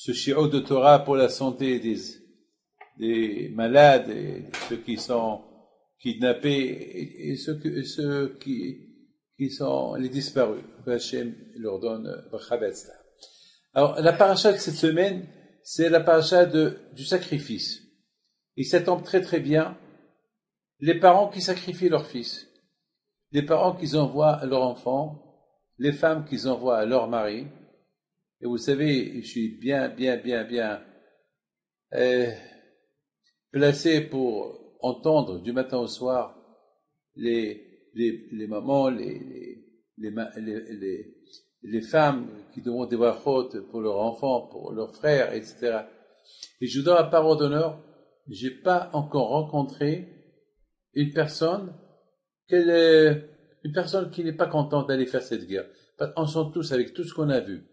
ce shiur de Torah pour la santé des malades, et ceux qui sont kidnappés et ceux qui sont les disparus. Hachem leur donne Bachavetzla. Alors, la paracha de cette semaine, c'est la paracha du sacrifice. Et ça tombe très très bien. Les parents qui sacrifient leur fils, les parents qui envoient à leur enfant, les femmes qui envoient à leur mari. Et vous savez, je suis bien placé pour entendre du matin au soir les mamans, les femmes qui demandent des brachot pour leurs enfants, pour leurs frères, etc. Et je vous donne la parole d'honneur, j'ai pas encore rencontré une personne qui n'est pas contente d'aller faire cette guerre. On sent tous, avec tout ce qu'on a vu,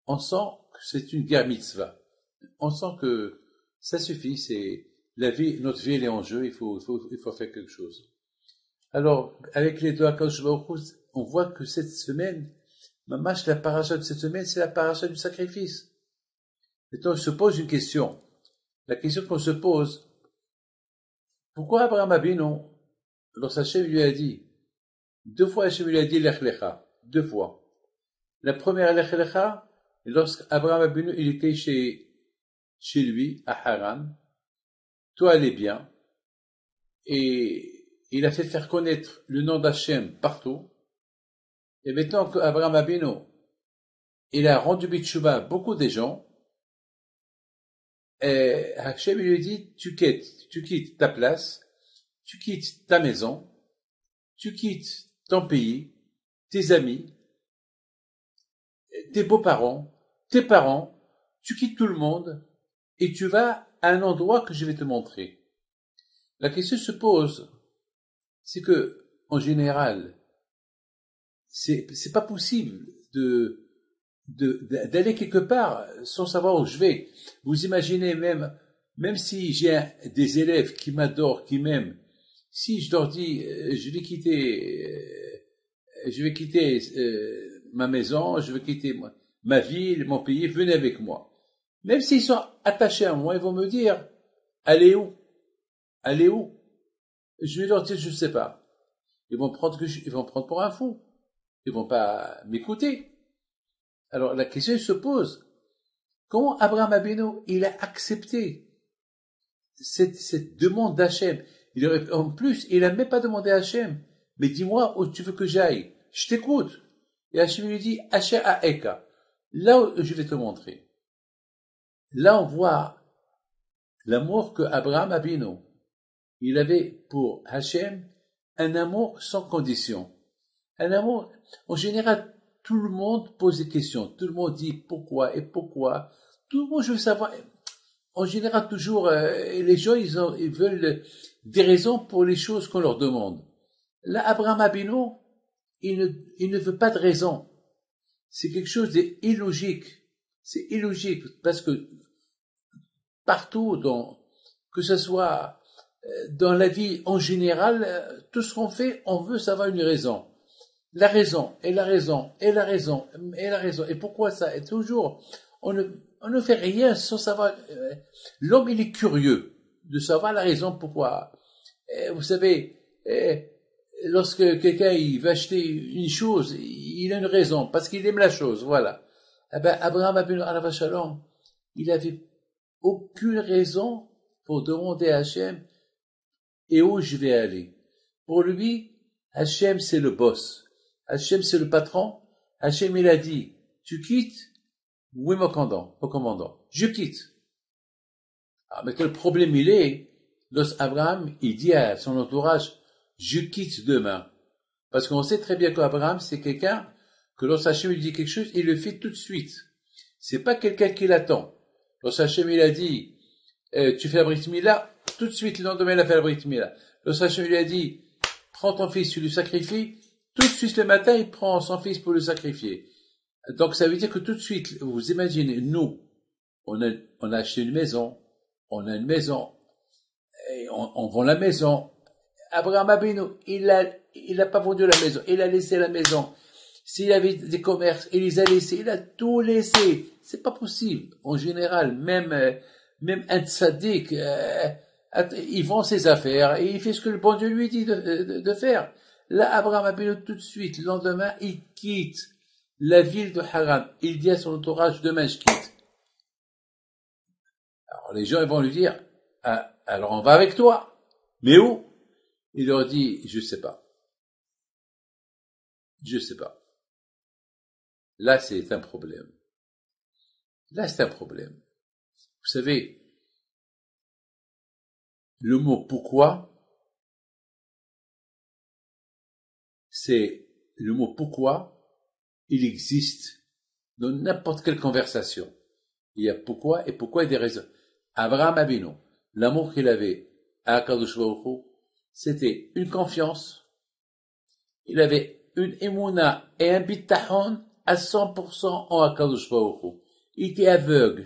on sent que c'est une guerre mitzvah. On sent que ça suffit, c'est la vie, notre vie elle est en jeu, il faut faire quelque chose. Alors, avec les deux Akadosh Baruch Hu, on voit que cette semaine, mamash, la paracha de cette semaine, c'est la paracha du sacrifice. Maintenant, on se pose une question. La question qu'on se pose, pourquoi Abraham Abinu, lorsque Hachem lui a dit, 2 fois Hachem lui a dit Lech Lecha, 2 fois. La première Lech Lecha, lorsque Abraham Abinu, il était chez lui, à Haran, tout allait bien, et il a fait faire connaître le nom d'Hachem partout, et maintenant qu'Abraham Abinu, il a rendu Bitshuva beaucoup des gens, et Hachem lui dit, tu quittes ta place, tu quittes ta maison, tu quittes ton pays, tes amis, tes beaux-parents, tes parents, tu quittes tout le monde, et tu vas à un endroit que je vais te montrer. La question se pose, c'est que, en général, c'est pas possible d'aller quelque part sans savoir où je vais. Vous imaginez même si j'ai des élèves qui m'adorent, qui m'aiment, si je leur dis, je vais quitter ma maison, je vais quitter ma ville, mon pays, venez avec moi. Même s'ils sont attachés à moi, ils vont me dire, allez où? Je vais leur dire, je ne sais pas. Ils vont prendre pour un fou. Ils vont pas m'écouter. Alors la question se pose, comment Abraham Abinu, il a accepté cette demande d'Hachem? En plus, il n'a même pas demandé à Hachem, mais dis-moi où tu veux que j'aille. Je t'écoute. Et Hachem lui dit, Asher Ha'eka, là où je vais te montrer. Là, on voit l'amour que Abraham Abinu, il avait pour Hachem, un amour sans condition. Un amour, en général, tout le monde pose des questions. Tout le monde dit pourquoi et pourquoi. Tout le monde veut savoir. En général, toujours, les gens, ils veulent des raisons pour les choses qu'on leur demande. Là, Abraham Abinu, il ne veut pas de raison. C'est quelque chose d'illogique. C'est illogique parce que partout, que ce soit dans la vie en général, tout ce qu'on fait, on veut savoir une raison. La raison, et la raison, et la raison, et la raison. Et pourquoi ça? Et toujours, on ne fait rien sans savoir. L'homme, il est curieux de savoir la raison pourquoi. Vous savez, lorsque quelqu'un il veut acheter une chose, il a une raison, parce qu'il aime la chose, voilà. Eh ben, Abraham Abinu Alav Shalom, il avait aucune raison pour demander à Hachem et où je vais aller. Pour lui, Hachem c'est le boss. Hachem c'est le patron. Hachem il a dit, tu quittes? Oui, mon commandant. Je quitte. Ah, mais quel problème il est, lorsqu'Abraham, il dit à son entourage, je quitte demain. Parce qu'on sait très bien qu'Abraham, c'est quelqu'un que lorsque Hachem lui dit quelque chose, il le fait tout de suite. C'est pas quelqu'un qui l'attend. Lorsque Hachem il a dit, tu fais la Brit Mila, tout de suite, le lendemain, il a fait la Brit Mila. Lorsque Hachem lui a dit, prends ton fils, tu le sacrifies, tout de suite le matin, il prend son fils pour le sacrifier. Donc ça veut dire que tout de suite, vous imaginez, nous, on a acheté une maison, et on vend la maison. Abraham Abinu, il a pas vendu la maison, il a laissé la maison. S'il avait des commerces, il les a laissés, il a tout laissé. C'est pas possible. En général, même un tzaddik, il vend ses affaires et il fait ce que le bon Dieu lui dit de faire. Là, Abraham Abinu, tout de suite, le lendemain, il quitte la ville de Haran. Il dit à son entourage, demain je quitte. Alors les gens ils vont lui dire, ah, alors on va avec toi. Mais où? Il leur dit, je sais pas. Je sais pas. Là, c'est un problème. Là, c'est un problème. Vous savez, le mot pourquoi, c'est le mot pourquoi, il existe dans n'importe quelle conversation. Il y a pourquoi et pourquoi il y a des raisons. Abraham Abinu, l'amour qu'il avait à Akadosh Baruch Hu, c'était une confiance. Il avait une émouna et un bitachon à 100% en Akadosh Baruch Hu. Il était aveugle.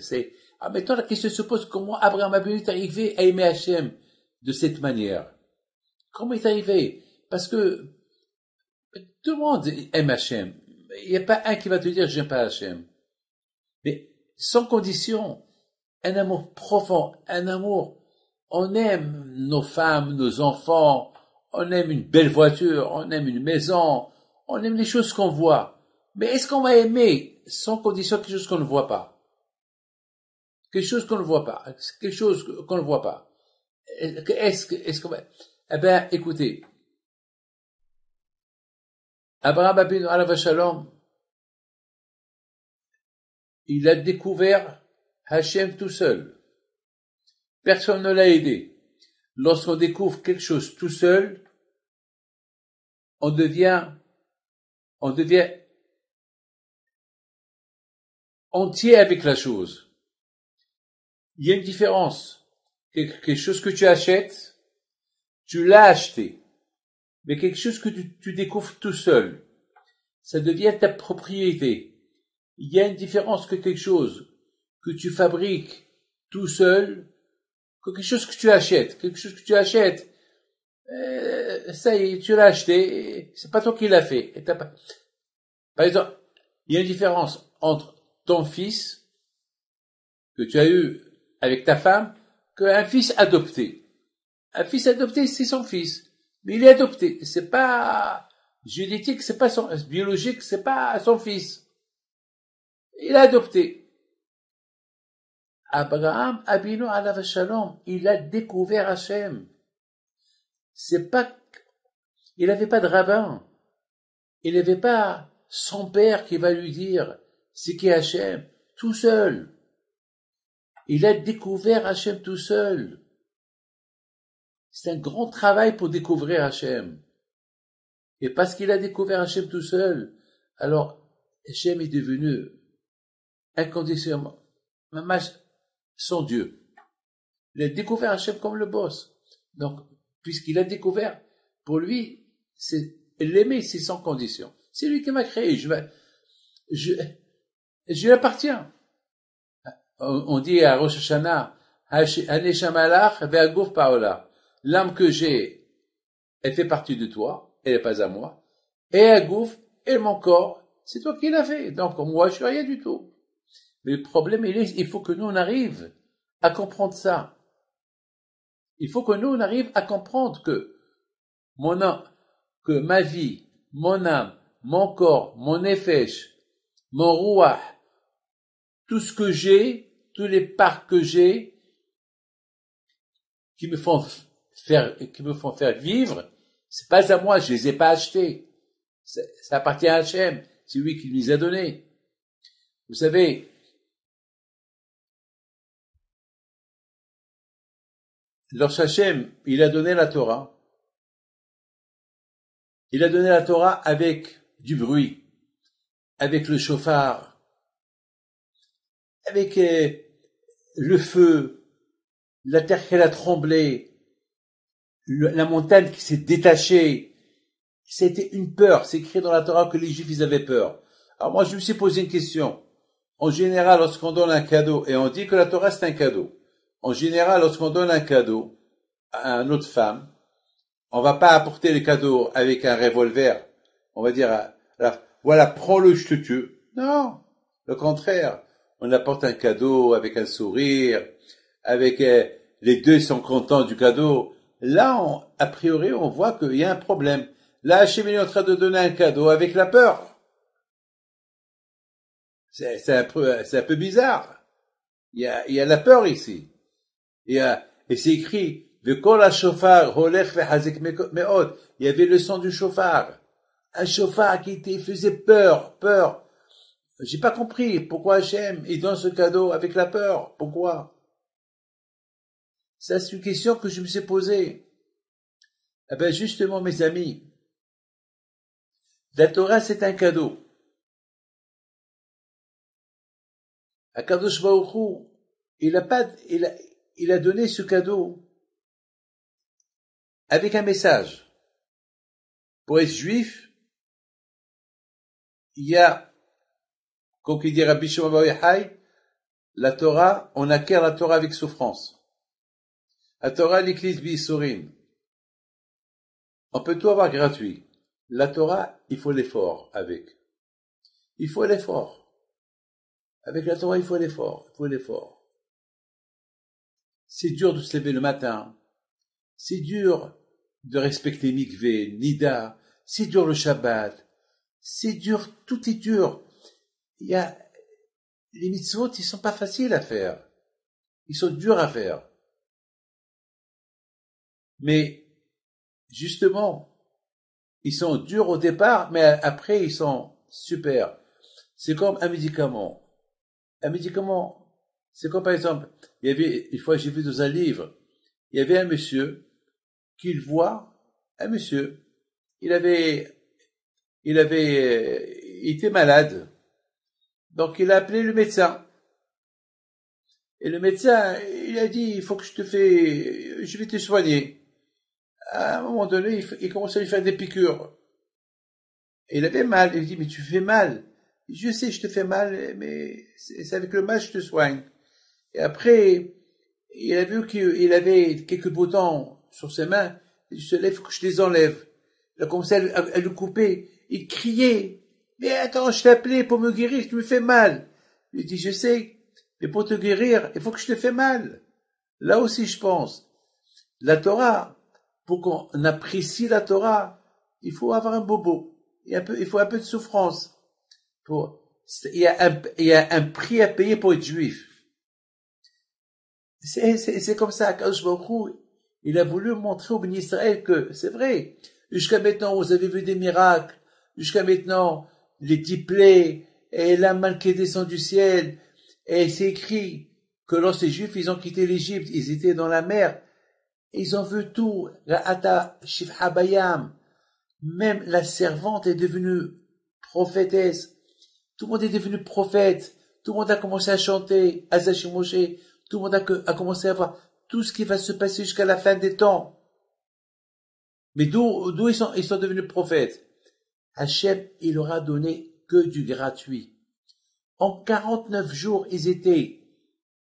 Maintenant la question se pose, comment Abraham Abinu est arrivé à aimer Hachem de cette manière? Comment il est arrivé? Parce que tout le monde aime Hachem. Il n'y a pas un qui va te dire j'aime pas Hachem. Mais sans condition, un amour profond, un amour. On aime nos femmes, nos enfants, on aime une belle voiture, on aime une maison, on aime les choses qu'on voit. Mais est-ce qu'on va aimer sans condition quelque chose qu'on ne voit pas? Quelque chose qu'on ne voit pas. Quelque chose qu'on ne voit pas. Est-ce qu'on va... Eh bien, écoutez. Abraham Abinu alav shalom, il a découvert Hachem tout seul. Personne ne l'a aidé. Lorsqu'on découvre quelque chose tout seul, on devient entier avec la chose. Il y a une différence. Quelque chose que tu achètes, tu l'as acheté. Mais quelque chose que tu découvres tout seul, ça devient ta propriété. Il y a une différence que quelque chose que tu fabriques tout seul, que quelque chose que tu achètes. Quelque chose que tu achètes, ça y est, tu l'as acheté, c'est pas toi qui l'as fait. Par exemple, il y a une différence entre ton fils que tu as eu avec ta femme qu'un fils adopté. Un fils adopté, c'est son fils. Mais il est adopté. C'est pas génétique, c'est pas biologique, c'est pas son fils. Il est adopté. Abraham Abinu alav shalom, il a découvert Hachem. C'est pas, il n'avait pas de rabbin. Il n'avait pas son père qui va lui dire c'est qui Hachem. Tout seul. Il a découvert Hachem tout seul. C'est un grand travail pour découvrir Hachem. Et parce qu'il a découvert Hachem tout seul, alors Hachem est devenu inconditionnellement son Dieu. Il a découvert Hachem comme le boss. Donc, puisqu'il a découvert, pour lui, c'est l'aimer, c'est sans condition. C'est lui qui m'a créé. Je lui appartiens. On dit à Rosh Hashanah, Haneshamalach ve'aguf paola. L'âme que j'ai, elle fait partie de toi, elle n'est pas à moi. Et Agouf, et mon corps, c'est toi qui l'as fait. Donc, moi, je suis rien du tout. Mais le problème, il faut que nous, on arrive à comprendre ça. Il faut que nous, on arrive à comprendre que que ma vie, mon âme, mon corps, mon nefesh, mon rouah, tout ce que j'ai, tous les parts que j'ai, qui me font faire vivre, c'est pas à moi, je les ai pas achetés. Ça appartient à Hachem. C'est lui qui les a donnés. Vous savez, lorsque Hachem, il a donné la Torah, il a donné la Torah avec du bruit, avec le chauffard, avec le feu, la terre qui a tremblé, la montagne qui s'est détachée. C'était une peur. C'est écrit dans la Torah que les Juifs, ils avaient peur. Alors moi, je me suis posé une question. En général, lorsqu'on donne un cadeau, et on dit que la Torah, c'est un cadeau. En général, lorsqu'on donne un cadeau à une autre femme, on va pas apporter le cadeau avec un revolver. On va dire, alors, voilà, prends-le, je te tue. Non, le contraire. On apporte un cadeau avec un sourire, avec les deux sont contents du cadeau. Là, a priori, on voit qu'il y a un problème. Là, Hachem est en train de donner un cadeau avec la peur. C'est un peu bizarre. Il y a la peur ici. Et c'est écrit, Vekol ha-shofar holech vehazik me'od. Il y avait le son du chauffard. Un chauffard qui faisait peur. J'ai pas compris pourquoi Hachem, il donne ce cadeau avec la peur. Pourquoi? Ça, c'est une question que je me suis posée. Eh ben, justement, mes amis, la Torah, c'est un cadeau. Akadosh Baruch Hu, il a donné ce cadeau avec un message. Pour être juif, il y a, comme il dit Rabbi Shimon bar Yochai, la Torah, on acquiert la Torah avec souffrance. La Torah, l'église B'Yisurim. On peut tout avoir gratuit. La Torah, il faut l'effort avec. Il faut l'effort. Avec la Torah, il faut l'effort. C'est dur de se lever le matin. C'est dur de respecter mikvé, nida. C'est dur le Shabbat. C'est dur, tout est dur. Les mitzvot, ils sont pas faciles à faire. Ils sont durs à faire. Mais, justement, ils sont durs au départ, mais après, ils sont super. C'est comme un médicament. Un médicament, c'est comme par exemple, il y avait, une fois j'ai vu dans un livre, il y avait un monsieur, il était malade. Donc il a appelé le médecin. Et le médecin, il a dit, je vais te soigner. À un moment donné, il commençait à lui faire des piqûres. Et il avait mal. Il dit, mais tu fais mal. Je sais, je te fais mal, mais c'est avec le mal que je te soigne. Et après, il a vu qu'il avait quelques boutons sur ses mains. Il se lève, que je les enlève. Il a commencé à le couper. Il criait. Mais attends, je t'ai appelé pour me guérir, tu me fais mal. Il dit, je sais, mais pour te guérir, il faut que je te fais mal. Là aussi, je pense. La Torah, pour qu'on apprécie la Torah, il faut avoir un bobo. Il faut un peu de souffrance. Il y a un prix à payer pour être juif. C'est comme ça. Akadosh Baruch Hu, il a voulu montrer au béni Israël que c'est vrai. Jusqu'à maintenant, vous avez vu des miracles. Jusqu'à maintenant, les 10 plaies et la manne qui descend du ciel. Et c'est écrit que lorsque les juifs, ils ont quitté l'Égypte, ils étaient dans la mer. Ils ont vu tout. Ra'ata shifha bayam. Même la servante est devenue prophétesse. Tout le monde est devenu prophète. Tout le monde a commencé à chanter. Azash Moshe. Tout le monde a commencé à voir tout ce qui va se passer jusqu'à la fin des temps. Mais d'où ils sont devenus prophètes? Hachem, il leur a donné que du gratuit. En 49 jours, ils étaient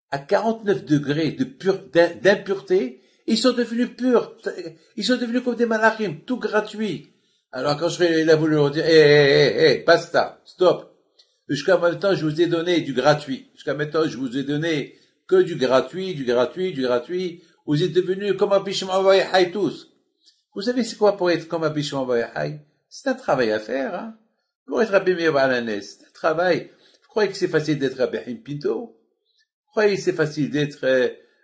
à 49 degrés d'impureté. Ils sont devenus purs. Ils sont devenus comme des malachim, tout gratuit. Alors quand il a voulu leur dire, basta, stop. Jusqu'à maintenant, je vous ai donné du gratuit. Jusqu'à maintenant, je vous ai donné que du gratuit. Vous êtes devenus comme Rabbi Shimon bar Yochai tous. Vous savez c'est quoi pour être comme Rabbi Shimon bar Yochai? C'est un travail à faire, hein. Pour être Rabbi Meir Baal HaNes, c'est un travail. Vous croyez que c'est facile d'être Rabbi Chaim Pinto? Vous croyez que c'est facile d'être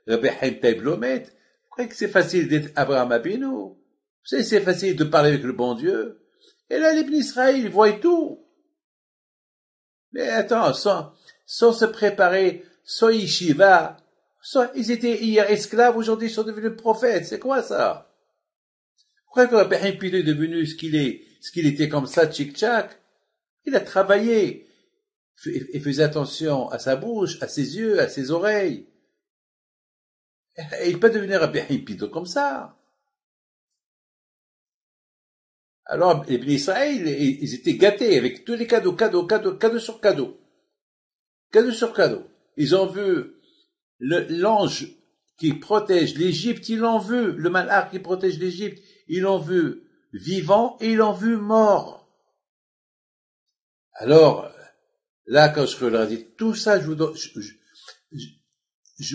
Rabbi Chaim Taib Lomet? Vous croyez que c'est facile d'être Abraham Abinu? Vous savez c'est facile de parler avec le bon Dieu? Et là, les Bnei Israël, ils voient tout. Mais attends, sans se préparer, sans yeshiva, ils étaient hier esclaves, aujourd'hui ils sont devenus prophètes. C'est quoi ça? Pourquoi que Rabbi Chaim Pinto est devenu ce qu'il était comme ça, tchic-tchac? Il a travaillé. Il faisait attention à sa bouche, à ses yeux, à ses oreilles. Et il peut pas devenir Rabbi Chaim Pinto comme ça. Alors, les Bnei Israël, ils étaient gâtés avec tous les cadeaux sur cadeaux. Cadeau sur cadeau. Ils ont vu l'ange qui protège l'Égypte, ils l'ont vu. Le malach qui protège l'Égypte, ils l'ont vu vivant et ils l'ont vu mort. Alors, là, quand je leur ai dit, tout ça, je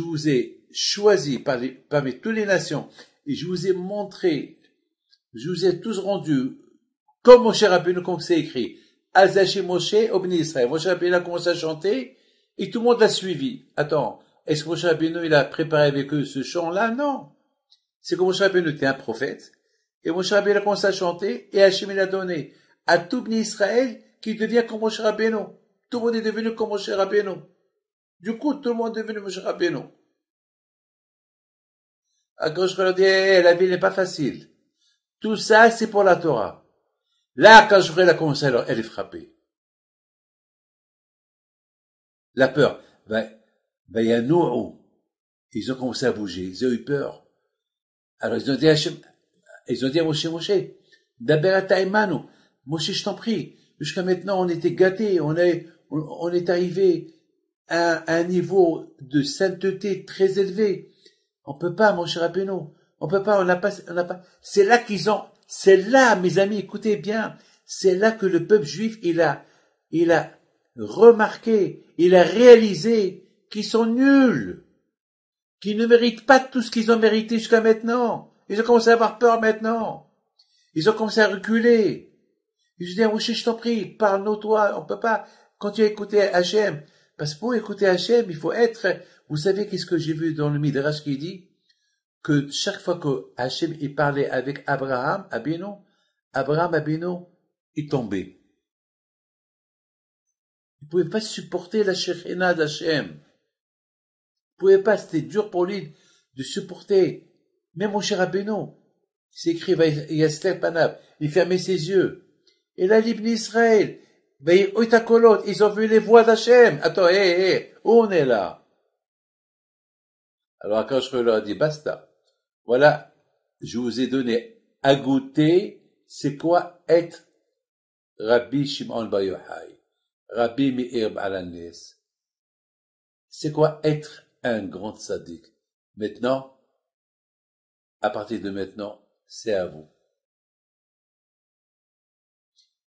vous ai choisi parmi toutes les nations, et je vous ai montré, je vous ai tous rendus, comme Moshe Rabbeinu, comme c'est écrit, Azashi Moshe, Obni Israël. Moshe Rabbeinu a commencé à chanter, et tout le monde l'a suivi. Attends, est-ce que Moshe Rabbeinu, il a préparé avec eux ce chant-là? Non. C'est que Moshe Rabbeinu était un prophète, et Moshe Rabbeinu a commencé à chanter, et Hachem il a donné à tout Bni Israël qui devient comme Moshe Rabbeinu. Tout le monde est devenu comme Moshe Rabbeinu. Du coup, tout le monde est devenu Moshe Rabbeinu. À gauche, je leur dis, la vie n'est pas facile. Tout ça, c'est pour la Torah. Là, quand je a commencé, alors, elle est frappée. La peur. Il y a Nourou. Ils ont commencé à bouger. Ils ont eu peur. Alors, ils ont dit à Moshe, Daber Taïmanu. Moshe, je t'en prie. Jusqu'à maintenant, on était gâtés. On est arrivé à un niveau de sainteté très élevé. On peut pas, Moshe Rabbeinu. On peut pas, on n'a pas. C'est là, mes amis, écoutez bien. C'est là que le peuple juif, il a remarqué, il a réalisé qu'ils sont nuls. Qu'ils ne méritent pas tout ce qu'ils ont mérité jusqu'à maintenant. Ils ont commencé à avoir peur maintenant. Ils ont commencé à reculer. Ils ont dit, Moshe, je t'en prie, parle-nous toi. On peut pas continuer à écouter Hachem. Parce que pour écouter Hachem, il faut être, vous savez qu'est-ce que j'ai vu dans le Midrash qui dit? Que chaque fois que Hachem il parlait avec Abraham Abino, il tombait. Il pouvait pas supporter la Shekhinah d'Hachem. Il pouvait pas, c'était dur pour lui de supporter. Même Moshe Rabbeinu, c'est écrit, il fermait ses yeux. Et là, l'Ibn Israël, ils ont vu les voix d'Hachem. Attends, où on est là? Alors, quand je leur ai dit, basta. Voilà, je vous ai donné à goûter, c'est quoi être Rabbi Shimon Bar Yochai, Rabbi Meir Baal HaNes. C'est quoi être un grand tzaddik? Maintenant, à partir de maintenant, c'est à vous.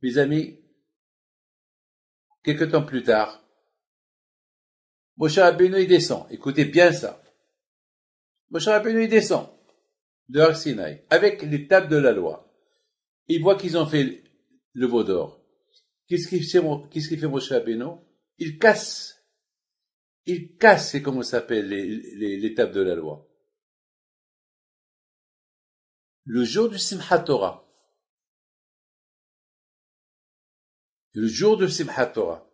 Mes amis, quelque temps plus tard, Moshe Rabbeinu il descend. Écoutez bien ça. Moshe Rabbeinu il descend de Har Sinaï avec les tables de la loi. Il voit qu'ils ont fait le veau d'or. Qu'est-ce qu'il fait Moshe Rabbeinu? Il casse, c'est comment ça s'appelle, les tables de la loi. Le jour du Simchat Torah. Le jour de Simchat Torah.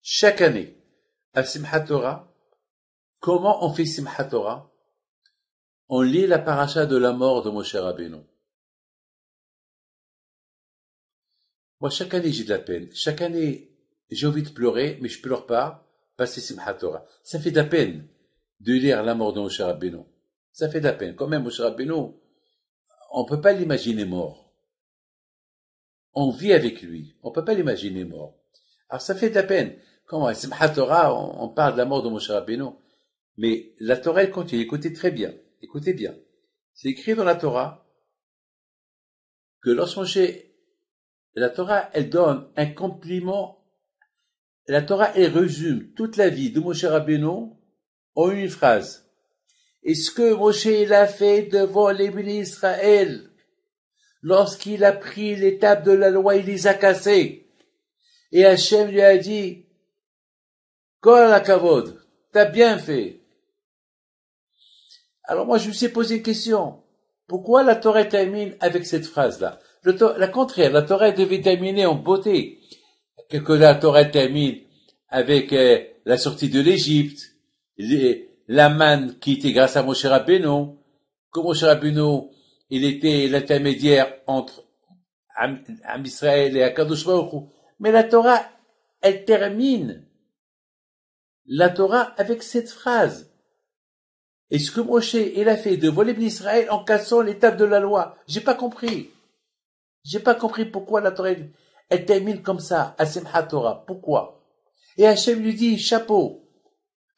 Chaque année, à Simchat Torah, comment on fait Simchat Torah? On lit la paracha de la mort de Moshe Rabbeinu. Moi, chaque année, j'ai de la peine. Chaque année, j'ai envie de pleurer, mais je pleure pas, parce que c'est Simchat Torah. Ça fait de la peine de lire la mort de Moshe Rabbeinu. Ça fait de la peine. Quand même, Moshe Rabbeinu, on peut pas l'imaginer mort. On vit avec lui. On peut pas l'imaginer mort. Alors, ça fait de la peine. Comment, Simchat Torah, on parle de la mort de Moshe Rabbeinu. Mais la Torah, elle continue. Écoutez très bien. Écoutez bien. C'est écrit dans la Torah que lorsque la Torah, elle donne un compliment. La Torah, elle résume toute la vie de Moshe Rabbeinu en une phrase. Et ce que Moshe il a fait devant les bénis d'Israël, lorsqu'il a pris les tables de la loi, il les a cassées. Et Hachem lui a dit, Kol hakavod, t'as bien fait. Alors moi, je me suis posé une question. Pourquoi la Torah termine avec cette phrase-là? La contraire, la Torah devait terminer en beauté. Que la Torah termine avec la sortie de l'Égypte, la manne qui était grâce à Moshe Rabbeinu, que Moshe Rabbeinu, il était l'intermédiaire entre Am Israël et Akadosh Baruch Hu. Mais la Torah, elle termine la Torah avec cette phrase. Et ce que Moshe, il a fait devant les bénis d'Israël en cassant les tables de la loi. J'ai pas compris. J'ai pas compris pourquoi la Torah, elle termine comme ça, à Simchat Torah. Pourquoi? Et Hachem lui dit, chapeau.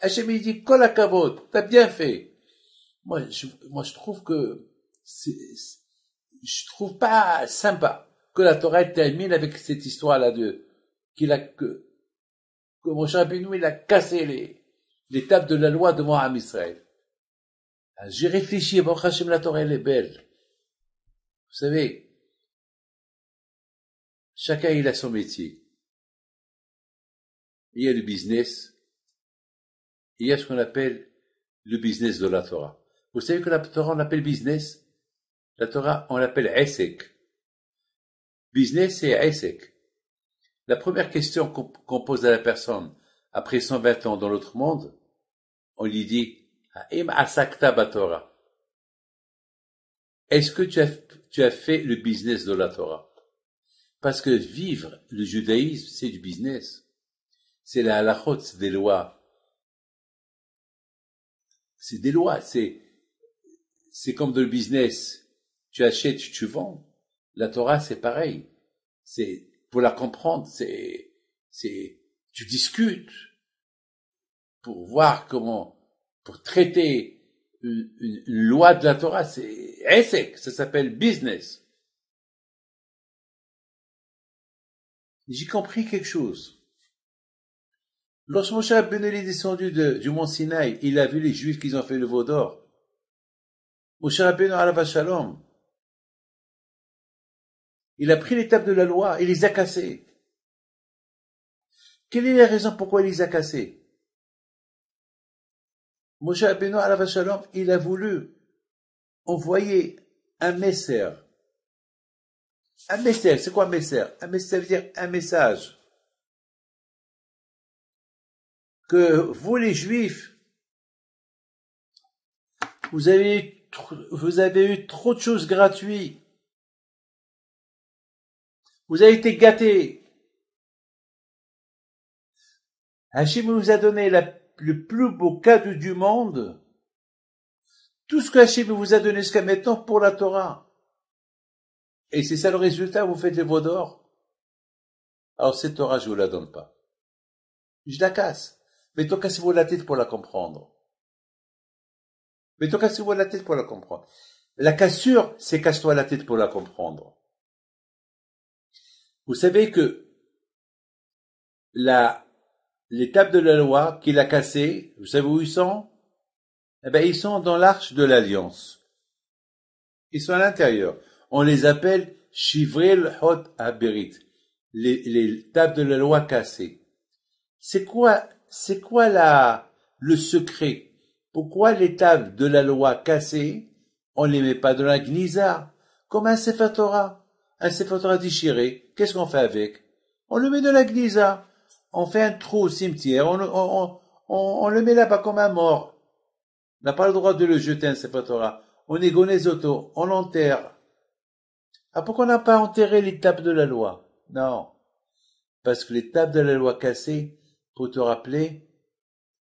Hachem lui dit, Kol hakavod, t'as bien fait. Moi, je trouve que je trouve pas sympa que la Torah termine avec cette histoire-là que Moshe Rabbeinu, il a cassé les tables de la loi devant Am Israël. J'ai réfléchi, Baruch Hashem, la Torah, elle est belle. Vous savez, chacun, il a son métier. Il y a le business, il y a ce qu'on appelle le business de la Torah. Vous savez que la Torah, on l'appelle business. La Torah, on l'appelle Esek. Business, c'est Esek. La première question qu'on pose à la personne, après 120 ans dans l'autre monde, on lui dit, Ha'im asakta batorah. Est-ce que tu as fait le business de la Torah? Parce que vivre le judaïsme, c'est du business. C'est la halachot, c'est des lois. C'est des lois, c'est comme dans le business. Tu achètes, tu vends. La Torah, c'est pareil. C'est, pour la comprendre, tu discutes pour voir pour traiter une loi de la Torah, c'est Esek, ça s'appelle business. J'ai compris quelque chose. Lorsque Moshe Rabbeinu est descendu du mont Sinaï, il a vu les Juifs qui ont fait le veau d'or. Moshe Rabbeinu alav shalom, il a pris les tables de la loi et les a cassées. Quelle est la raison pourquoi il les a cassées? Moshe Rabbeinu alav shalom, il a voulu envoyer un messer. Un messer, c'est quoi un messer? Un messer, ça veut dire un message. Que vous les Juifs, vous avez eu trop de choses gratuites. Vous avez été gâtés. Hachim vous a donné le plus beau cadeau du monde. Tout ce que Hachim vous a donné jusqu'à maintenant pour la Torah. Et c'est ça le résultat, vous faites les veaux d'or. Alors cette Torah, je vous la donne pas. Je la casse. Mais toi, cassez-vous la tête pour la comprendre. La cassure, c'est casse-toi la tête pour la comprendre. Vous savez que les tables de la loi qu'il a cassées, vous savez où ils sont? Eh ben, ils sont dans l'arche de l'alliance. Ils sont à l'intérieur. On les appelle Shivril Hot Haberit. Les tables de la loi cassées. C'est quoi le secret? Pourquoi les tables de la loi cassées, on les met pas dans la gnisa? Comme un Sefer Torah. Un Sefer Torah déchiré. Qu'est-ce qu'on fait avec? On le met dans la gnisa. On fait un trou au cimetière. On le met là-bas comme un mort. On n'a pas le droit de le jeter, un Sefer Torah. On égone les autos. On l'enterre. Ah, pourquoi on n'a pas enterré les tables de la loi? Non. Parce que les tables de la loi cassées, pour te rappeler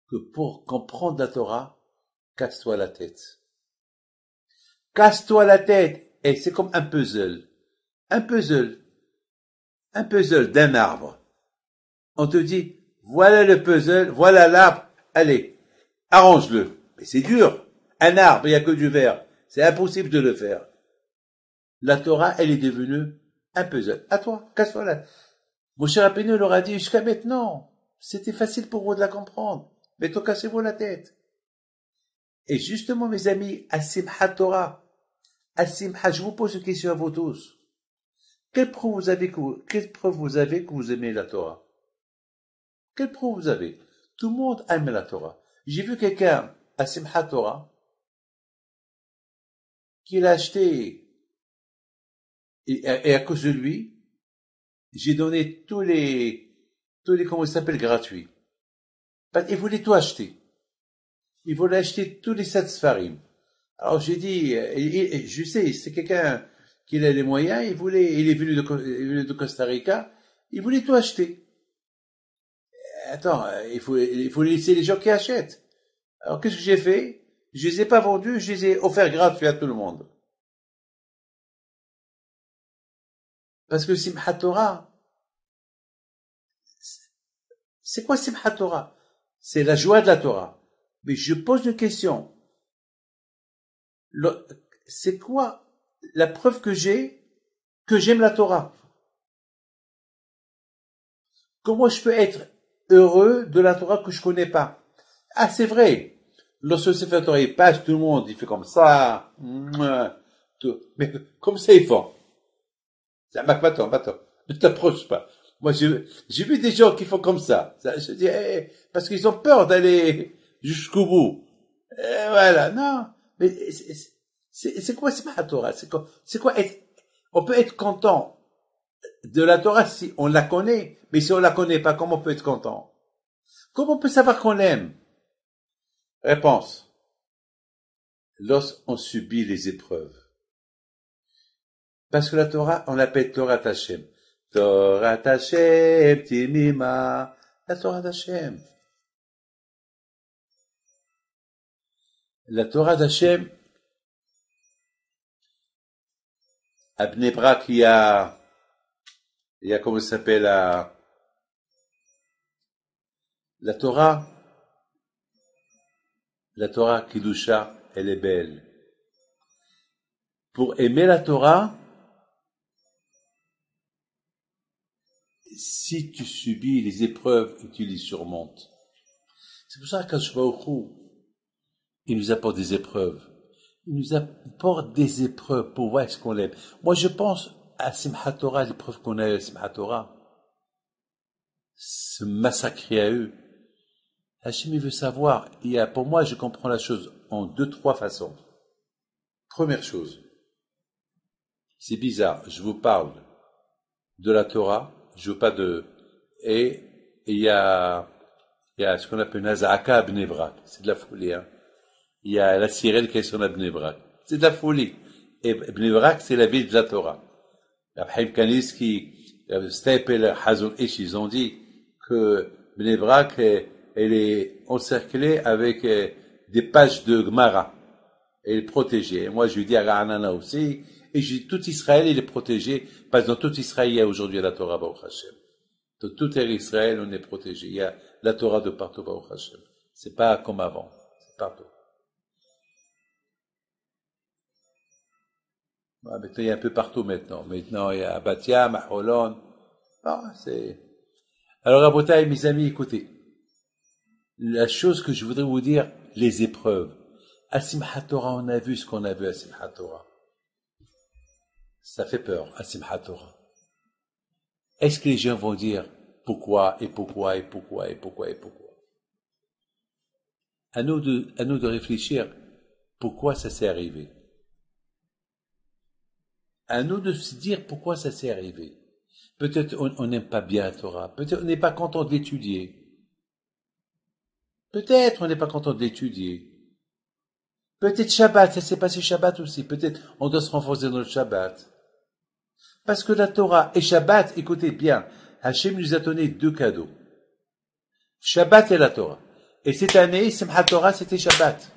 que pour comprendre la Torah, casse-toi la tête. Casse-toi la tête. Et c'est comme un puzzle. Un puzzle d'un arbre. On te dit, voilà le puzzle, voilà l'arbre, allez, arrange-le. Mais c'est dur. Un arbre, il n'y a que du verre. C'est impossible de le faire. La Torah, elle est devenue un puzzle. À toi, casse-toi la tête. Moshe Rabbeinu leur a dit, jusqu'à maintenant, c'était facile pour vous de la comprendre. Mais toi, cassez-vous la tête. Et justement, mes amis, à Simchat Torah, je vous pose une question à vous tous. Quelle preuve vous avez que vous aimez la Torah? Quelle preuve vous avez? Tout le monde aime la Torah. J'ai vu quelqu'un à Simchat Torah qui l'a acheté et à cause de lui, j'ai donné tous les comment ça s'appelle, gratuits. Il voulait tout acheter. Il voulait acheter tous les 7 Sfarim. Alors j'ai dit, je sais, c'est quelqu'un qui a les moyens, il est venu de Costa Rica, il voulait tout acheter. Attends, il faut laisser les gens qui achètent. Alors qu'est-ce que j'ai fait? Je les ai pas vendus, je les ai offerts gratuits à tout le monde. Parce que Simchat Torah, c'est quoi Simchat Torah? C'est la joie de la Torah. Mais je pose une question. C'est quoi la preuve que j'aime la Torah? Comment je peux être heureux de la Torah que je connais pas? Ah, c'est vrai. Lorsque le Sefer Torah il passe, tout le monde, il fait comme ça. Tout. Mais comme ça, ils font. Va-t'en. Ne t'approche pas. Moi, j'ai vu des gens qui font comme ça. Je dis, parce qu'ils ont peur d'aller jusqu'au bout. Et voilà, non. Mais c'est quoi Simchat Torah? C'est quoi être, on peut être content de la Torah si on la connaît, mais si on la connaît pas, comment on peut être content? Comment on peut savoir qu'on l'aime? Réponse. Lorsqu'on subit les épreuves. Parce que la Torah, on l'appelle Torah Hashem. Torah Hashem, Timima. La Torah Hashem. La Torah d'Hachem, à Bnei Brak, il y a comment ça s'appelle, la Torah Kidusha, elle est belle. Pour aimer la Torah, si tu subis les épreuves et tu les surmontes. C'est pour ça qu'Akadosh Baruch Hu, il nous apporte des épreuves. Il nous apporte des épreuves pour voir ce qu'on aime. Moi, je pense à Simchat Torah, l'épreuve qu'on a eu à Simchat Torah. Se massacrer à eux. Hachem, il veut savoir. Pour moi, je comprends la chose en 2-3 façons. Première chose. C'est bizarre. Je vous parle de la Torah. Je veux pas de, et il y a ce qu'on appelle Naza'aka à Bnei Brak. C'est de la folie, hein. Il y a la sirène qui est sur la Bnei Brak. C'est de la folie. Et Bnei Brak, c'est la ville de la Torah. Abraham Kanievski, Stapel, Hazon Ish, ils ont dit que Bnei Brak, elle est encerclée avec des pages de Gemara. Elle est protégée. Et moi, je lui dis à Ra'anana aussi, et je dis tout Israël, il est protégé, parce que dans tout Israël, il y a aujourd'hui la Torah Baruch Hashem. Dans tout Israël, on est protégé. Il y a la Torah de partout Baruch Hashem. C'est pas comme avant. C'est partout. Maintenant, il y a un peu partout maintenant. Maintenant, il y a Bat Yam, à Holon. Alors, Rabotai, mes amis, écoutez. La chose que je voudrais vous dire, les épreuves. À Simchat Torah, on a vu ce qu'on a vu à Simchat Torah. Ça fait peur, à Simchat Torah. Est-ce que les gens vont dire pourquoi? À nous de réfléchir pourquoi ça s'est arrivé. À nous de se dire pourquoi ça s'est arrivé. Peut-être on n'aime pas bien la Torah. Peut-être on n'est pas content de l'étudier. Peut-être on n'est pas content de l'étudier. Peut-être Shabbat, ça s'est passé Shabbat aussi. Peut-être on doit se renforcer dans le Shabbat. Parce que la Torah et Shabbat, écoutez bien, Hachem nous a donné 2 cadeaux. Shabbat et la Torah. Et cette année, Simchat Torah, c'était Shabbat.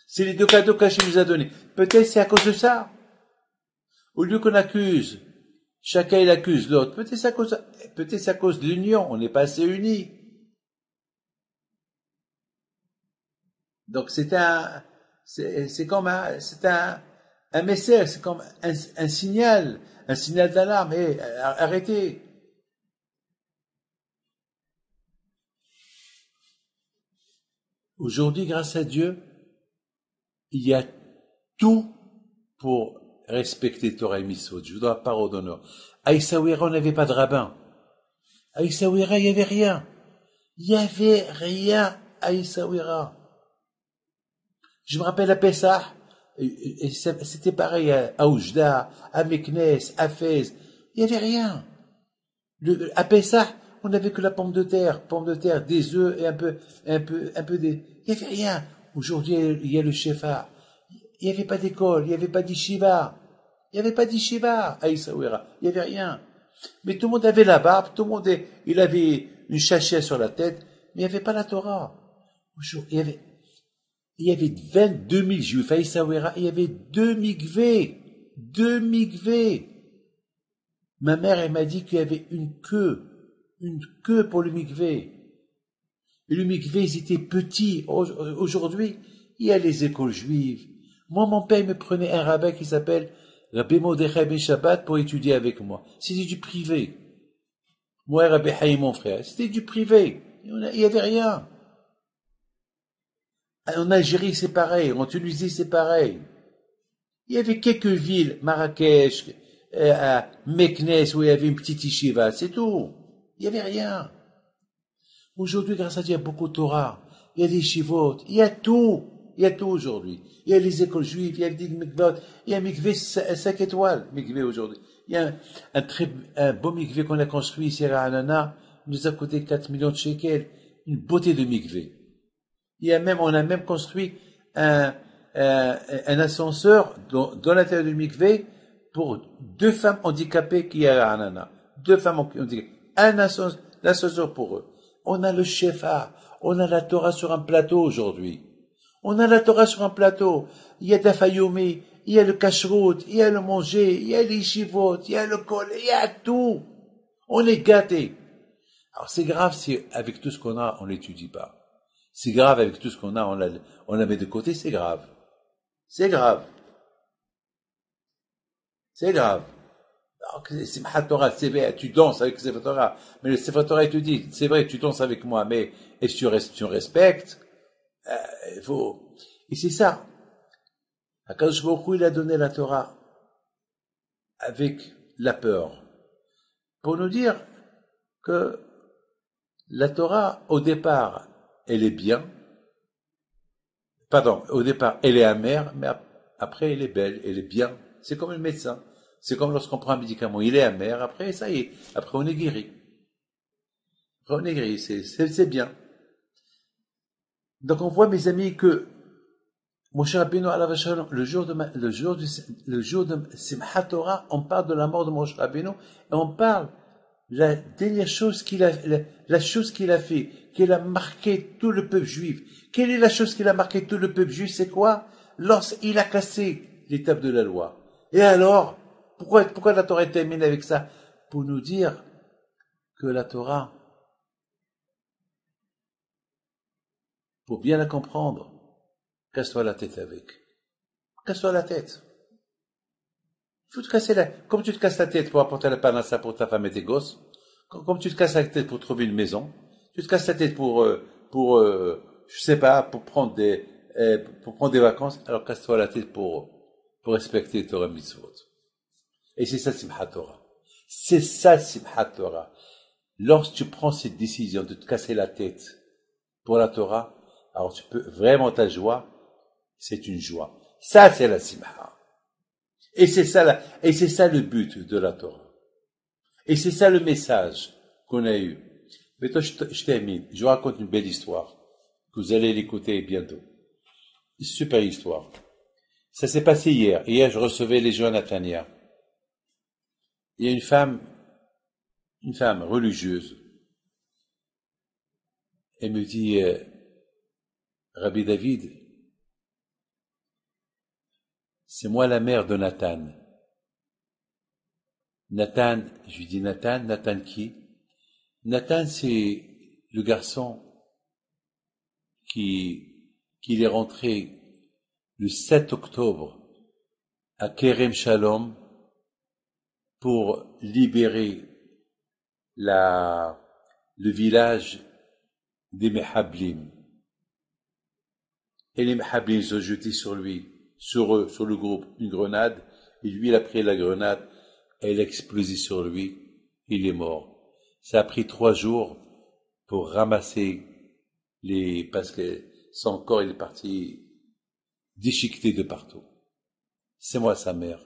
C'est les 2 cadeaux qu'Hachem nous a donnés. Peut-être c'est à cause de ça. Au lieu qu'on accuse, chacun il accuse l'autre. Peut-être c'est à cause de l'union. On n'est pas assez unis. Donc c'est un message, c'est comme un signal d'alarme. Arrêtez. Aujourd'hui, grâce à Dieu, il y a tout pour respecter Torah et Mitzvot. Je vous donne la parole d'honneur. À Essaouira, on n'avait pas de rabbin. À Essaouira, il n'y avait rien. Il n'y avait rien à Essaouira. Je me rappelle à Pessah, et c'était pareil à Oujda, à Meknes, à Fès. Il n'y avait rien. À Pessah, on n'avait que la pomme de terre, des œufs et un peu des... Il n'y avait rien. Aujourd'hui, il y a le Shefa. Il n'y avait pas d'école, il n'y avait pas d'Yeshiva. Il n'y avait pas d'Yeshiva à Essaouira. Il n'y avait rien. Mais tout le monde avait la barbe, tout le monde, il avait une chachette sur la tête, mais il n'y avait pas la Torah. Il y avait 22 000 juifs à Essaouira, il y avait 2 mikvés. Ma mère, elle m'a dit qu'il y avait une queue pour le mikvé. Et le mikvé, ils étaient petits. Aujourd'hui, il y a les écoles juives. Moi, mon père me prenait un rabbin qui s'appelle Rabbi Mordechai Ben Shabbat pour étudier avec moi. C'était du privé. Moi et Rabbi Haïm, mon frère, c'était du privé. Il y avait rien. En Algérie, c'est pareil. En Tunisie, c'est pareil. Il y avait quelques villes, Marrakech, Meknès, où il y avait une petite yeshiva, c'est tout. Il n'y avait rien. Aujourd'hui, grâce à Dieu, il y a beaucoup de Torah. Il y a des yeshivot. Il y a tout. Il y a tout aujourd'hui. Il y a les écoles juives, il y a des mikvot. Il y a un mikvé 5 étoiles, mikvé aujourd'hui. Il y a un beau mikvé qu'on a construit ici à Anana. Il nous a coûté 4 millions de shekels. Une beauté de mikvé. On a même construit un ascenseur dans l'intérieur du mikvé pour 2 femmes handicapées qui y a à Anana. 2 femmes handicapées. L'ascenseur pour eux. On a le shefa. On a la Torah sur un plateau aujourd'hui. On a la Torah sur un plateau. Il y a Dafayomi, il y a le kashrut, il y a le manger, il y a les shivot, il y a le kol, il y a tout. On est gâtés. Alors c'est grave si avec tout ce qu'on a, on l'étudie pas. C'est grave avec tout ce qu'on a, on la met de côté, c'est grave. C'est grave. C'est grave. Simchat Torah, c'est vrai, tu danses avec Sefer Torah. Mais le Sefer Torah, il te dit, c'est vrai, tu danses avec moi, mais est-ce que tu respectes? Il faut. Et c'est ça. Akadosh Baruch Hu, il a donné la Torah avec la peur. Pour nous dire que la Torah, au départ, elle est bien. Pardon, au départ, elle est amère, mais après, elle est belle, elle est bien. C'est comme le médecin. C'est comme lorsqu'on prend un médicament, il est amer, après, ça y est, après on est guéri. Après on est guéri, c'est bien. Donc on voit, mes amis, que Moshe Rabbeinu alav shalom, le jour de Simchat Torah, on parle de la mort de Moshe Rabbeinu, et on parle la dernière chose la chose qu'il a fait, qu'elle a marqué tout le peuple juif. Quelle est la chose qu'il a marqué tout le peuple juif? C'est quoi? Lorsqu'il a cassé l'étape de la loi. Et alors, pourquoi la Torah est terminée avec ça? Pour nous dire que la Torah, pour bien la comprendre, casse-toi la tête avec. Casse-toi la tête. Il faut te casser comme tu te casses la tête pour apporter la panassa pour ta femme et tes gosses, comme tu te casses la tête pour trouver une maison, tu te casses la tête je sais pas, pour prendre des vacances, alors casse-toi la tête pour respecter Torah mitzvot. Et c'est ça Simchat Torah. C'est ça Simchat Torah. Lorsque tu prends cette décision de te casser la tête pour la Torah, alors tu peux vraiment ta joie, c'est une joie. Ça c'est la Simcha. Et c'est ça le but de la Torah. Et c'est ça le message qu'on a eu. Mais toi, je termine. Je vous raconte une belle histoire que vous allez l'écouter bientôt. Une super histoire. Ça s'est passé hier. Hier, je recevais les jeunes à Tania. Il y a une femme religieuse. Elle me dit, Rabbi David, c'est moi la mère de Nathan. Nathan, je lui dis Nathan qui? Nathan, c'est le garçon qui est rentré le 7 octobre à Kerem Shalom pour libérer le village des Mehablim. Et les Mehablim se jetaient sur lui, sur le groupe, une grenade, et lui, il a pris la grenade, elle a explosé sur lui, il est mort. Ça a pris 3 jours pour ramasser parce que son corps, il est parti déchiqueté de partout. C'est moi sa mère.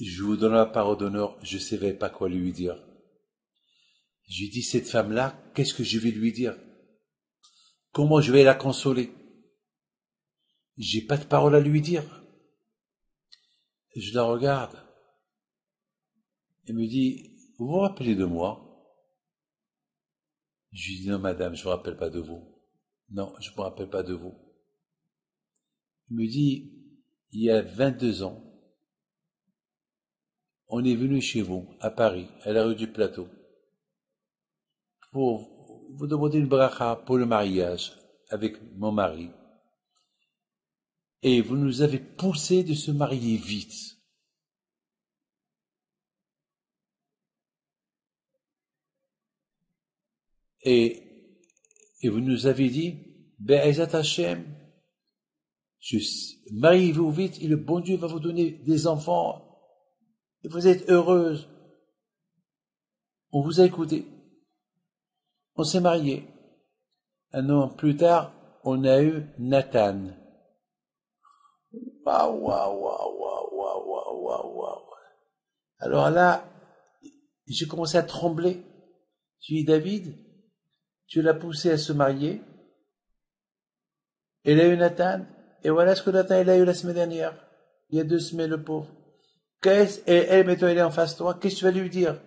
Je vous donne la parole d'honneur, je ne savais pas quoi lui dire. Je lui dis, cette femme-là, qu'est-ce que je vais lui dire? Comment je vais la consoler? J'ai pas de parole à lui dire. Je la regarde. Elle me dit, vous vous rappelez de moi? Je lui dis, non madame, je ne me rappelle pas de vous. Non, je ne me rappelle pas de vous. Elle me dit, il y a 22 ans, on est venu chez vous, à Paris, à la rue du Plateau, pour vous demander une bracha pour le mariage avec mon mari. Et vous nous avez poussé de se marier vite. et vous nous avez dit, Be'ezat Hashem, mariez-vous vite et le bon Dieu va vous donner des enfants et vous êtes heureuse. On vous a écouté. On s'est mariés. Un an plus tard, on a eu Nathan. Waouh, waouh, waouh, waouh, waouh, waouh, waouh. Alors là, j'ai commencé à trembler. J'ai dit, David, tu l'as poussé à se marier. Elle a eu Nathan. Et voilà ce que Nathan il a eu la semaine dernière. Il y a 2 semaines, le pauvre. Elle, maintenant, elle est en face de toi. Qu'est-ce que tu vas lui dire?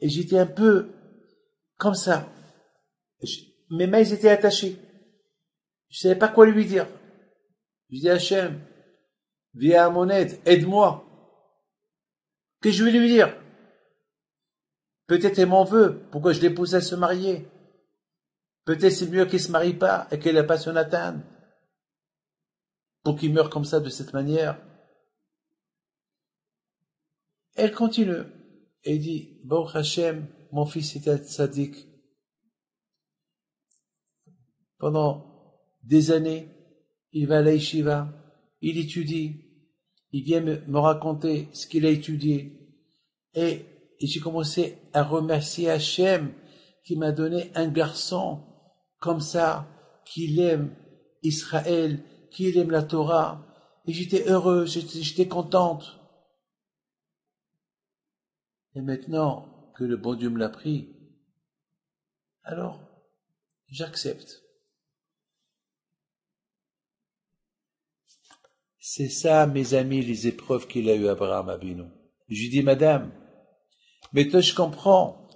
Et j'étais un peu comme ça. Mes mains étaient attachées. Je ne savais pas quoi lui dire. Je dis, Hachem, viens à mon aide, aide-moi. Qu'est-ce que je vais lui dire? Peut-être elle m'en veut. Pourquoi je l'ai poussé à se marier? Peut-être c'est mieux qu'elle ne se marie pas et qu'elle n'a pas son Nathan. Pour qu'il meure comme ça, de cette manière. Elle continue. Et dit, Baruch Hashem, mon fils était tzaddik. Pendant des années, il va à la yeshiva, il étudie, il vient me raconter ce qu'il a étudié. Et j'ai commencé à remercier Hachem qui m'a donné un garçon comme ça, qui aime Israël, qui aime la Torah. Et j'étais heureux, j'étais contente. Et maintenant que le bon Dieu me l'a pris, alors j'accepte. C'est ça, mes amis, les épreuves qu'il a eues Abraham Abinu. Je lui dis, madame, mais toi je comprends.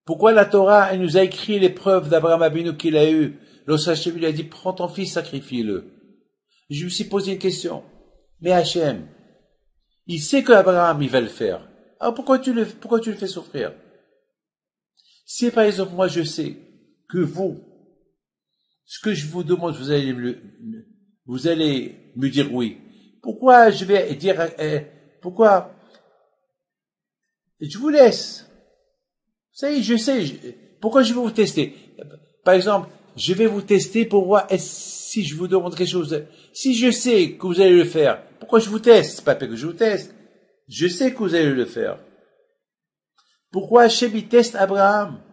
Pourquoi la Torah, elle nous a écrit l'épreuve d'Abraham Abinu qu'il a eue? Lorsqu'Hachem lui a dit, prends ton fils, sacrifie-le. Je me suis posé une question. Mais Hachem, il sait qu'Abraham, il va le faire. Alors pourquoi tu le fais souffrir? Si par exemple, moi je sais que vous, ce que je vous demande, vous allez me dire oui. Pourquoi je vais dire, pourquoi? Je vous laisse. Ça y est, je sais. Pourquoi je vais vous tester? Par exemple, je vais vous tester pour voir si je vous demande quelque chose. Si je sais que vous allez le faire, pourquoi je vous teste? C'est pas que je vous teste. Je sais que vous allez le faire. Pourquoi Hachem il teste Abraham?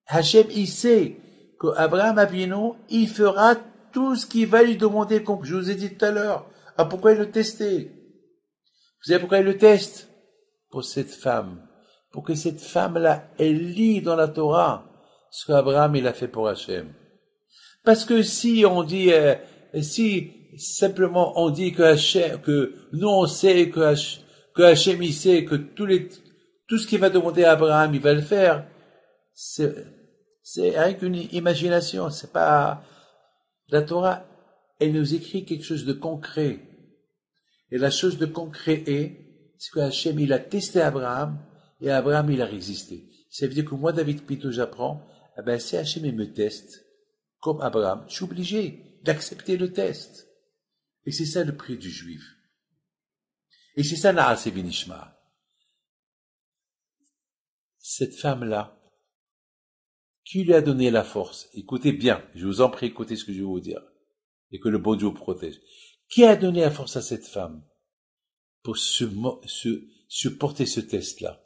Hachem il sait qu'Abraham Abinu, il fera tout ce qu'il va lui demander, comme je vous ai dit tout à l'heure. Ah, pourquoi il le testait? Vous savez pourquoi il le teste? Pour cette femme. Pour que cette femme-là, elle lit dans la Torah ce qu'Abraham il a fait pour Hachem. Parce que si on dit, si simplement on dit que nous on sait que Hachem il sait que tout ce qu'il va demander à Abraham il va le faire, c'est avec une imagination, c'est pas, la Torah, elle nous écrit quelque chose de concret. Et la chose de concret c'est que Hachem il a testé Abraham, et Abraham, il a résisté. Ça veut dire que moi, David Pito, j'apprends, si Hachem me teste, comme Abraham, je suis obligé d'accepter le test. Et c'est ça le prix du juif. Et c'est ça Naaseh Vinishma. Cette femme-là, qui lui a donné la force? Écoutez bien, je vous en prie, écoutez ce que je vais vous dire. Et que le bon Dieu vous protège. Qui a donné la force à cette femme pour supporter ce test-là?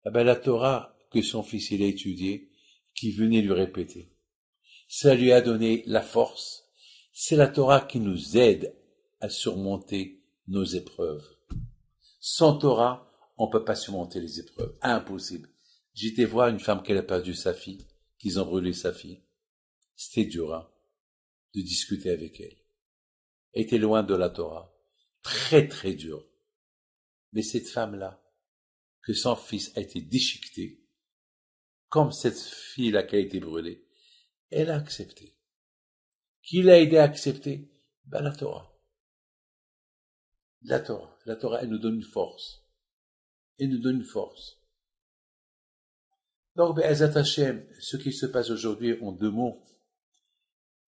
La Torah que son fils il a étudié, qui venait lui répéter. Ça lui a donné la force. C'est la Torah qui nous aide à surmonter nos épreuves. Sans Torah, on ne peut pas surmonter les épreuves. Impossible. J'étais voir une femme qui a perdu sa fille, qu'ils ont brûlé sa fille. C'était dur, hein, de discuter avec elle. Elle était loin de la Torah. Très, très dur. Mais cette femme-là, que son fils a été déchiqueté, comme cette fille-là qui a été brûlée, elle a accepté. Qui l'a aidé à accepter? La Torah. La Torah. La Torah, elle nous donne une force. Elle nous donne une force. Donc, Be'ezat Hashem, ce qui se passe aujourd'hui en 2 mots,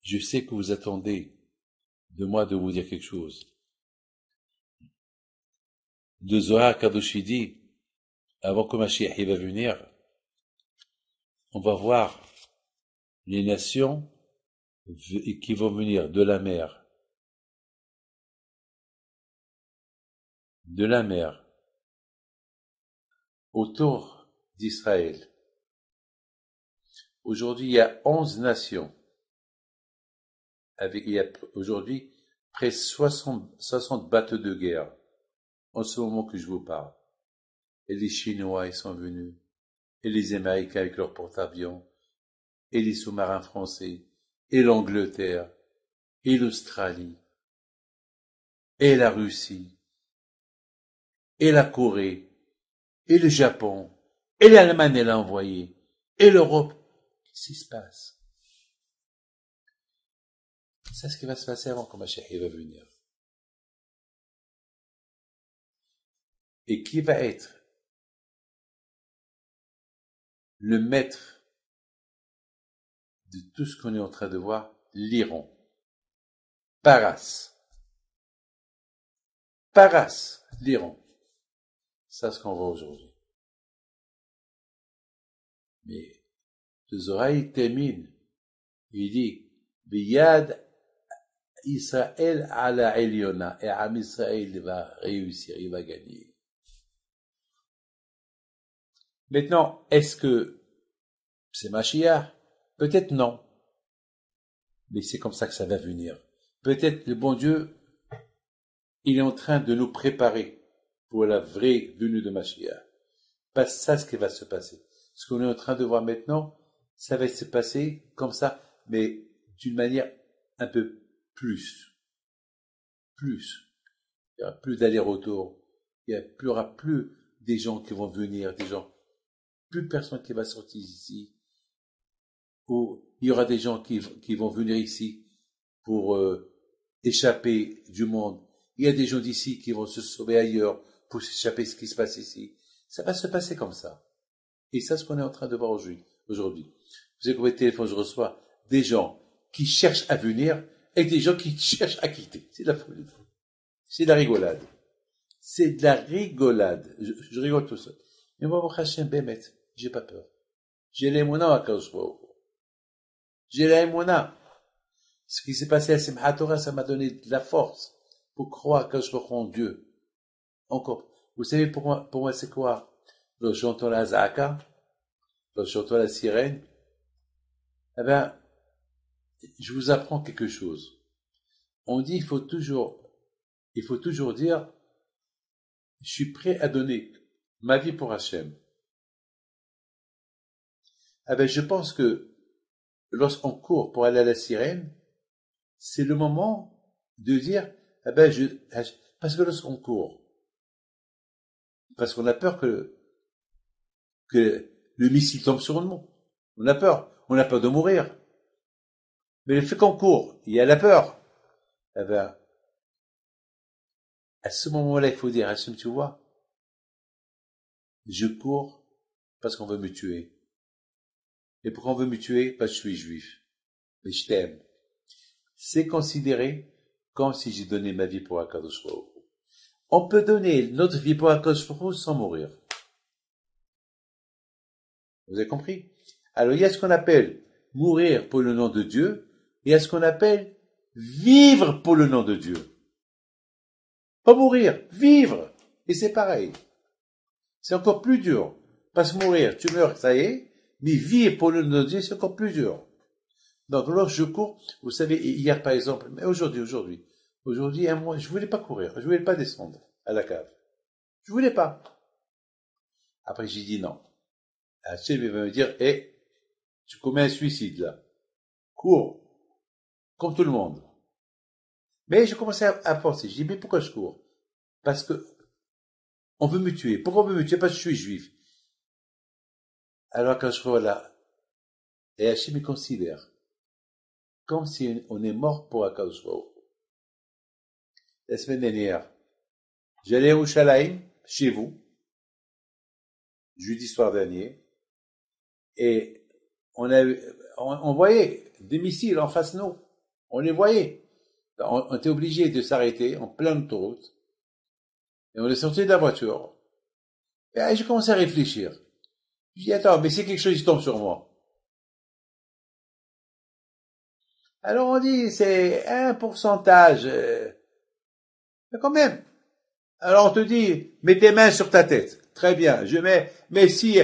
je sais que vous attendez de moi de vous dire quelque chose. De Zohar Kadosh dit, avant que Mashiach va venir, on va voir les nations qui vont venir de la mer, autour d'Israël. Aujourd'hui, il y a 11 nations. Il y a aujourd'hui près de 60 bateaux de guerre, en ce moment que je vous parle. Et les Chinois, ils sont venus. Et les Américains avec leurs porte-avions. Et les sous-marins français. Et l'Angleterre. Et l'Australie. Et la Russie. Et la Corée. Et le Japon. Et l'Allemagne, elle a envoyé. Et l'Europe. Qu'est-ce qui se passe? C'est ce qui va se passer avant que Mashiach va venir. Et qui va être le maître de tout ce qu'on est en train de voir? L'Iran. Paras, l'Iran. C'est ce qu'on voit aujourd'hui. Mais le Zohar termine. Il dit, Biyad Israël à la Eliona. Et Am Israël va réussir, il va gagner. Maintenant, est-ce que c'est Mashiach? Peut-être non. Mais c'est comme ça que ça va venir. Peut-être le bon Dieu, il est en train de nous préparer pour la vraie venue de Mashiach. Pas ça ce qui va se passer. Ce qu'on est en train de voir maintenant, ça va se passer comme ça, mais d'une manière un peu plus. Plus. Il n'y aura plus d'aller-retour. Il n'y aura plus des gens qui vont venir, plus personne qui va sortir ici. Ou il y aura des gens qui vont venir ici pour échapper du monde. Il y a des gens d'ici qui vont se sauver ailleurs pour s'échapper de ce qui se passe ici. Ça va se passer comme ça. Et ça, c'est ce qu'on est en train de voir aujourd'hui. Vous savez combien de téléphones je reçois? Des gens qui cherchent à venir et des gens qui cherchent à quitter. C'est de la folie. C'est de la rigolade. C'est de la rigolade. Je rigole tout seul. Mais moi, mon Hachem, Bémet, j'ai pas peur. J'ai l'émouna à Kadosh Baruch Hu. J'ai l'émouna. Ce qui s'est passé à Simchat Torah, ça m'a donné de la force pour croire que je crois en Dieu. Encore. Vous savez, pour moi, c'est quoi? Lorsque j'entends la zaka, lorsque j'entends la sirène, eh ben, je vous apprends quelque chose. On dit, il faut toujours dire, je suis prêt à donner ma vie pour Hachem. Eh ben, je pense que lorsqu'on court pour aller à la sirène, c'est le moment de dire, eh ben, parce que lorsqu'on court, parce qu'on a peur que le missile tombe sur nous. On a peur de mourir. Mais le fait qu'on court, il y a la peur. Eh ben, à ce moment-là, il faut dire, Hachem, tu vois, je cours parce qu'on veut me tuer. Et pourquoi on veut me tuer? Parce que je suis juif. Mais je t'aime. C'est considéré comme si j'ai donné ma vie pour Akadosh Baruch Hu. On peut donner notre vie pour Akadosh Baruch Hu sans mourir. Vous avez compris? Alors, il y a ce qu'on appelle mourir pour le nom de Dieu, et il y a ce qu'on appelle vivre pour le nom de Dieu. Pas mourir, vivre. Et c'est pareil. C'est encore plus dur. Parce que mourir, tu meurs, ça y est, mais vivre pour le nom de Dieu, c'est encore plus dur. Donc, lorsque je cours, vous savez, hier par exemple, mais aujourd'hui, moi, je voulais pas courir, je voulais pas descendre à la cave. Je voulais pas. Après, j'ai dit non. Hachem va me dire, tu commets un suicide, là. Cours. Comme tout le monde. Mais j'ai commencé à penser. Je dis, mais pourquoi je cours? Parce que, on veut me tuer. Pourquoi on veut me tuer? Parce que je suis juif. Alors, quand je vois là, et Hachem me considère comme si on est mort pour Akadosh Baruch Hu. La semaine dernière, j'allais à Yerushalayim, chez vous, jeudi soir dernier, et on voyait des missiles en face de nous. On les voyait. On était obligé de s'arrêter en pleine autoroute. Et on est sorti de la voiture. Et j'ai commencé à réfléchir. Je dis, attends, mais c'est quelque chose qui tombe sur moi. Alors on dit, c'est un pourcentage, mais quand même. Alors on te dit, mets tes mains sur ta tête. Très bien, je mets, mais si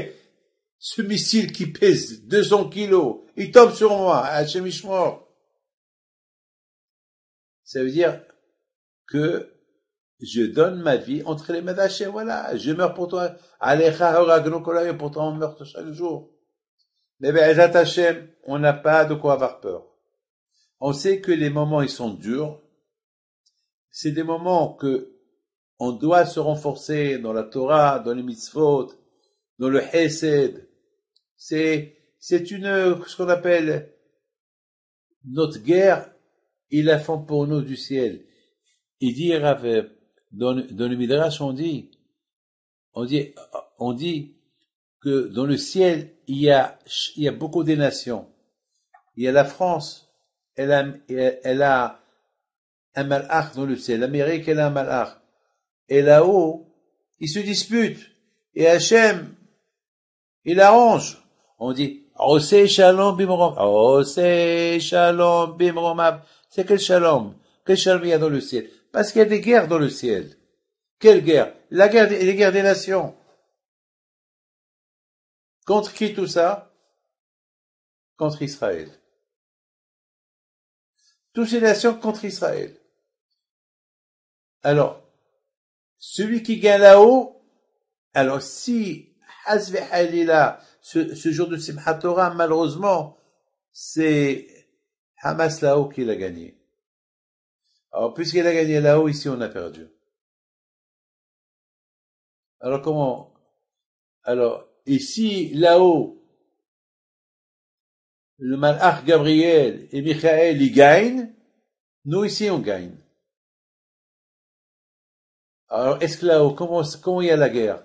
ce missile qui pèse 200 kilos, il tombe sur moi, Hachem Ishmor, ça veut dire que je donne ma vie entre les mains d'Hachem, voilà, je meurs pour toi, Alecha Horagno Kol, pour toi on meurt chaque jour. Mais Be'ezat Hachem, on n'a pas de quoi avoir peur. On sait que les moments ils sont durs, c'est des moments que on doit se renforcer dans la Torah, dans les mitzvot, dans le Hesed. C'est ce qu'on appelle notre guerre, ils la font pour nous du ciel. Il dit, dans le Midrash, on dit que dans le ciel, il y a beaucoup de nations. Il y a la France, elle a un malach dans le ciel. L'Amérique, elle a un malach. Et là-haut, ils se disputent. Et Hachem, il arrange. On dit, Oseh Shalom Bimrom. Oseh Shalom Bimromav. C'est quel shalom? Quel shalom il y a dans le ciel? Parce qu'il y a des guerres dans le ciel. Quelle guerre? Les guerres des nations. Contre qui tout ça? Contre Israël. Toutes ces nations contre Israël. Alors, celui qui gagne là-haut, alors si Hazve Halila, ce jour de Simchat Torah, malheureusement, c'est Hamas là-haut qui l'a gagné. Alors, puisqu'il a gagné là-haut, ici on a perdu. Alors comment? Alors, ici, là-haut, le Malach Gabriel et Michael, ils gagnent. Nous, ici, on gagne. Alors, est-ce que là-haut, comment il y a la guerre?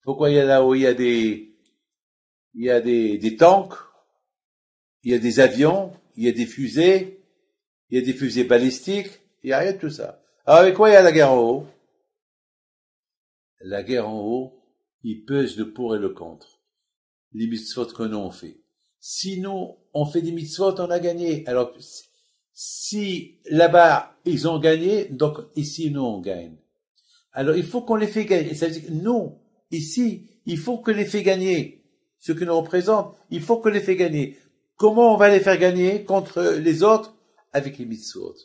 Pourquoi il y a là-haut, il y a des tanks, il y a des avions, il y a des fusées balistiques, il n'y a rien de tout ça. Alors, avec quoi il y a la guerre en haut? La guerre en haut, il pèse le pour et le contre. Les mitzvot que nous on fait. Si nous, on fait des mitzvot, on a gagné. Alors, si là-bas, ils ont gagné, donc ici, nous, on gagne. Alors, il faut qu'on les fait gagner. Ça veut dire que nous, ici, il faut que les fait gagner. Ceux qui nous représentent, il faut que les fait gagner. Comment on va les faire gagner contre les autres? Avec les mitzvot,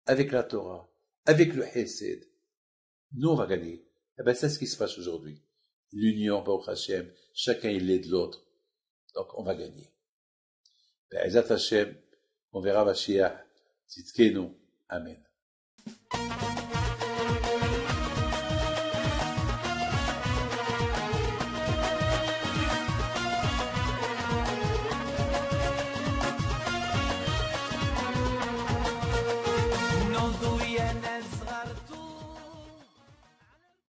avec la Torah, avec le Hesed. Nous, on va gagner. Eh ben, c'est ce qui se passe aujourd'hui. L'union, Baruch Hashem, chacun il aide l'autre. Donc, on va gagner. Be'ezat Hashem, on verra Mashiach. Tzidkenu. Amen.